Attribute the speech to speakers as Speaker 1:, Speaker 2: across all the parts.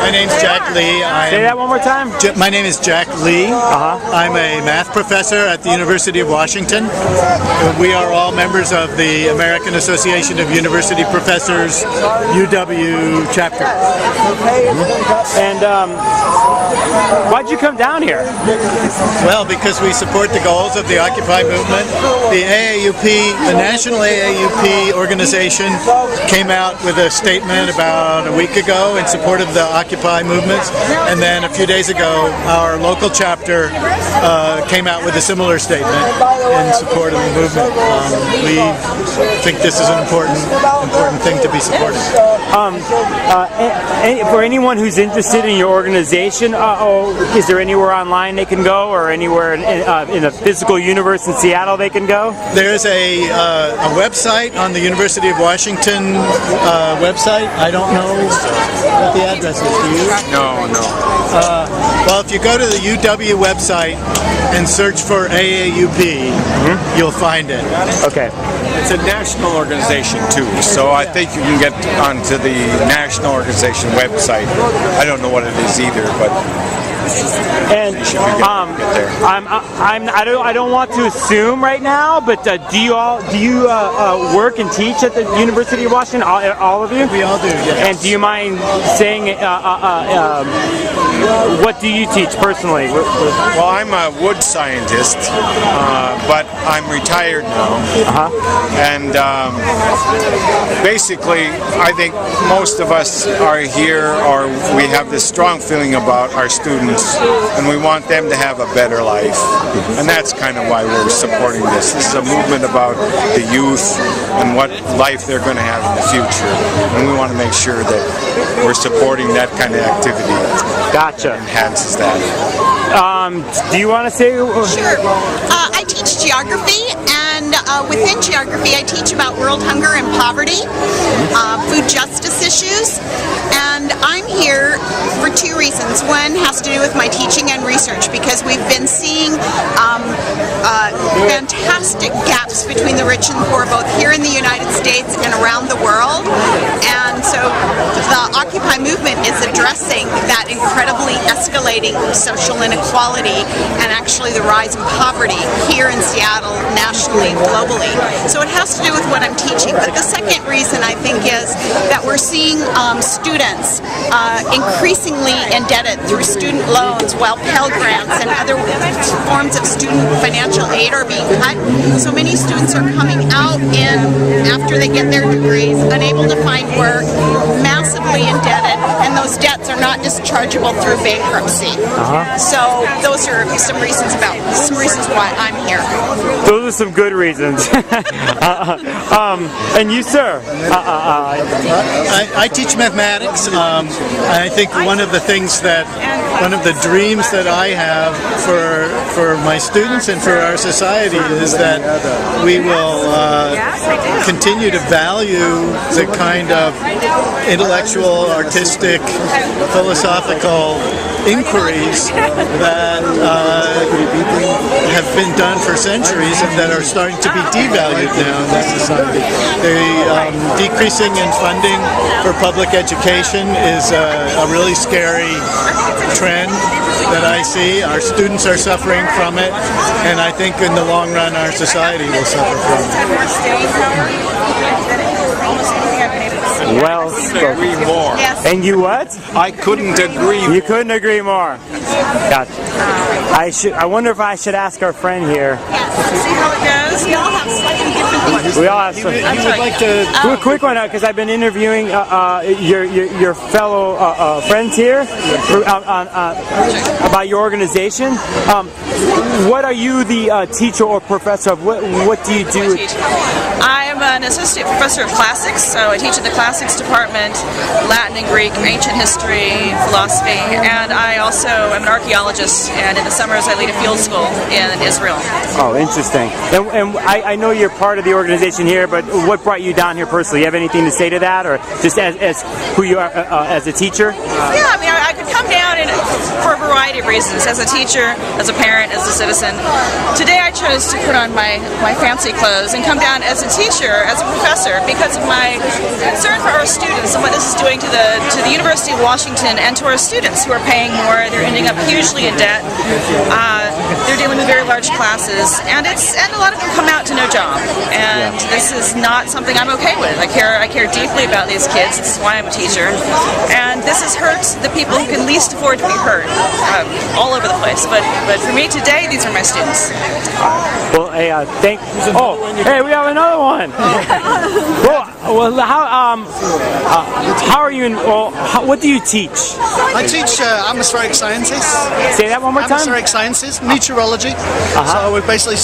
Speaker 1: My name's Jack Lee.
Speaker 2: Say that one more time.
Speaker 1: My name is Jack Lee. I'm a math professor at the University of Washington. We are all members of the American Association of University Professors UW chapter.
Speaker 2: And why'd you come down here?
Speaker 1: Well, because we support the goals of the Occupy movement. The AAUP, the National AAUP organization, came out with a statement about a week ago in support of the Occupy movements, and then a few days ago our local chapter came out with a similar statement in support of the movement. We think this is an important thing to be supporting.
Speaker 2: For anyone who's interested in your organization, is there anywhere online they can go, or anywhere in a physical universe in Seattle they can go?
Speaker 1: There's a website on the University of Washington website. I don't know what the address is. Do you?
Speaker 3: No.
Speaker 1: Well, if you go to the UW website and search for AAUP, you'll find it.
Speaker 2: Okay.
Speaker 3: It's a national organization too, so I think you can get onto the national organization website. I don't know what it is either, but.
Speaker 2: And I don't want to assume right now, but do you work and teach at the University of Washington? All of you?
Speaker 1: We all do. Yes.
Speaker 2: And do you mind saying what do you teach personally?
Speaker 3: Well, I'm a wood scientist, but I'm retired now, and basically, I think most of us are here, or we have this strong feeling about our students. And we want them to have a better life. And that's kind of why we're supporting this. This is a movement about the youth and what life they're going to have in the future. And we want to make sure that we're supporting that kind of activity.
Speaker 2: Gotcha.
Speaker 3: Enhances that.
Speaker 2: Do you want to say?
Speaker 4: Sure. I teach geography, and within geography I teach about world hunger and poverty, food justice issues, and I'm here for two reasons. One has to do with my teaching and research, because we've been seeing fantastic gaps between the rich and the poor, both here in the United States and around the world, and so the Occupy movement is addressing that incredibly escalating social inequality and actually the rise in poverty here in Seattle, nationally and globally. So it has to do with what I'm teaching. But the second reason, I think, is that we're seeing students increasingly indebted through student loans, while Pell Grants and other forms of student financial aid are being cut. So many students are coming out after they get their degrees, unable to find work, massively indebted, and those debts are not dischargeable through bankruptcy. So those are some reasons why I'm here.
Speaker 2: Those are some good reasons. And you, sir?
Speaker 1: I teach mathematics. I think one of the dreams that I have for my students and for our society is that we will continue to value the kind of intellectual, artistic, philosophical inquiries that have been done for centuries and that are starting to be devalued now in this society. The decreasing in funding for public education is a really scary trend that I see. Our students are suffering from it, and I think in the long run our society will suffer from it.
Speaker 2: Well,
Speaker 3: agree more.
Speaker 2: And you what?
Speaker 3: I couldn't agree more.
Speaker 2: You couldn't agree more. Gotcha. I wonder if I should ask our friend here.
Speaker 4: See how it goes? We all have slightly different things.
Speaker 2: We all have some.
Speaker 1: He would like to
Speaker 2: Do a quick one, because I've been interviewing your fellow friends here about your organization. What are you the teacher or professor of? What do you do?
Speaker 5: I am an associate professor of classics, so I teach in the classics department, Latin and Greek, ancient history, philosophy, and I also am an archaeologist, and in the summers I lead a field school in Israel.
Speaker 2: Oh, interesting. And I know you're part of the organization here, but what brought you down here personally? You have anything to say to that, or just as who you are as a teacher?
Speaker 5: Yeah, I mean, I could come down for a variety variety of reasons, as a teacher, as a parent, as a citizen. Today I chose to put on my fancy clothes and come down as a teacher, as a professor, because of my concern for our students and what this is doing to the University of Washington and to our students who are paying more. They're ending up hugely in debt. They're dealing with very large classes, and a lot of them come out to no job. And this is not something I'm okay with. I care deeply about these kids. This is why I'm a teacher. And this has hurt the people who can least afford to be hurt all over the place. But for me today, these are my students.
Speaker 2: Well, hey, hey, we have another one. Well, how are you? What do you teach?
Speaker 6: I teach atmospheric sciences.
Speaker 2: Say that one more time.
Speaker 6: Atmospheric sciences, meteorology. So we're basically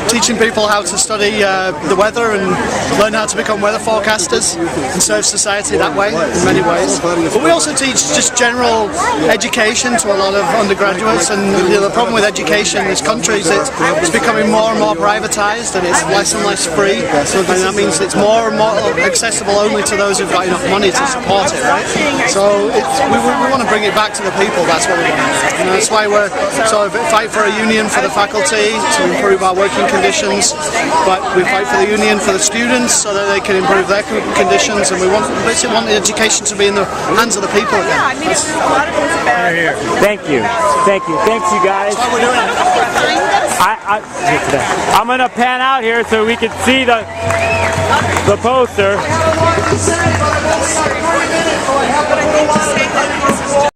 Speaker 6: teaching people how to study the weather and learn how to become weather forecasters and serve society that way in many ways. But we also teach just general education to a lot of undergraduates. And the problem with education in this country is it's becoming more and more privatized, and it's less and less free. And that means it's more and more accessible only to those who've got enough money to support it, right? So we want to bring it back to the people. That's what we're doing. And that's why we're sort of fight for a union for the faculty to improve our working conditions, but we fight for the union for the students so that they can improve their conditions, and we basically want the education to be in the hands of the people again.
Speaker 5: Yeah, I mean, it's a lot of things about it.
Speaker 2: Thank you, thanks you guys.
Speaker 6: That's what we're doing.
Speaker 2: I'm gonna pan out here so we can see the poster.
Speaker 5: But I think to say that this is just